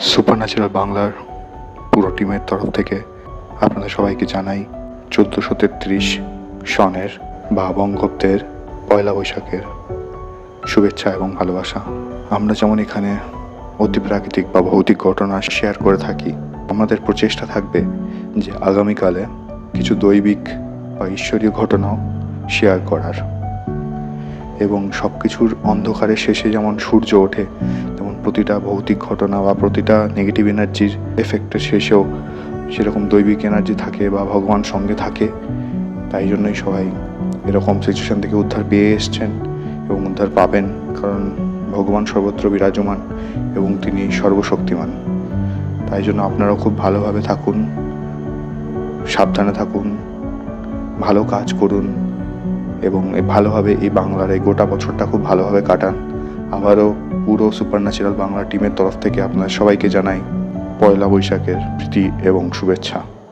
Super natural বাংলার পুরো টিমের তরফ থেকে আপনাদের সবাইকে জানাই 1433 সনের বা বঙ্গাব্দের পয়লা বৈশাখের শুভেচ্ছা এবং ভালোবাসা। আমরা যেমন এখানে অতি প্রাকৃতিক বা ভৌতিক ঘটনা শেয়ার করে থাকি, আমাদের প্রচেষ্টা থাকবে যে আগামীকালে কিছু দৈবিক বা ঈশ্বরীয় ঘটনাও শেয়ার করার, এবং সব কিছুর অন্ধকারের শেষে যেমন সূর্য ওঠে, তেমন প্রতিটা ভৌতিক ঘটনা বা প্রতিটা নেগেটিভ এনার্জির এফেক্টের শেষেও সেরকম দৈবিক এনার্জি থাকে বা ভগবান সঙ্গে থাকে। তাই জন্যই সবাই এরকম সিচুয়েশান থেকে উদ্ধার পেয়ে এসছেন এবং উদ্ধার পাবেন, কারণ ভগবান সর্বত্র বিরাজমান এবং তিনি সর্বশক্তিমান। তাই জন্য আপনারাও খুব ভালোভাবে থাকুন, সাবধানে থাকুন, ভালো কাজ করুন এবং ভালোভাবে এই বাংলার এই গোটা বছরটা খুব ভালোভাবে কাটান। আবারও পুরো সুপার ন্যাচারাল বাংলা টিমের তরফ থেকে আপনাদের সবাইকে জানাই পয়লা বৈশাখের প্রীতি এবং শুভেচ্ছা।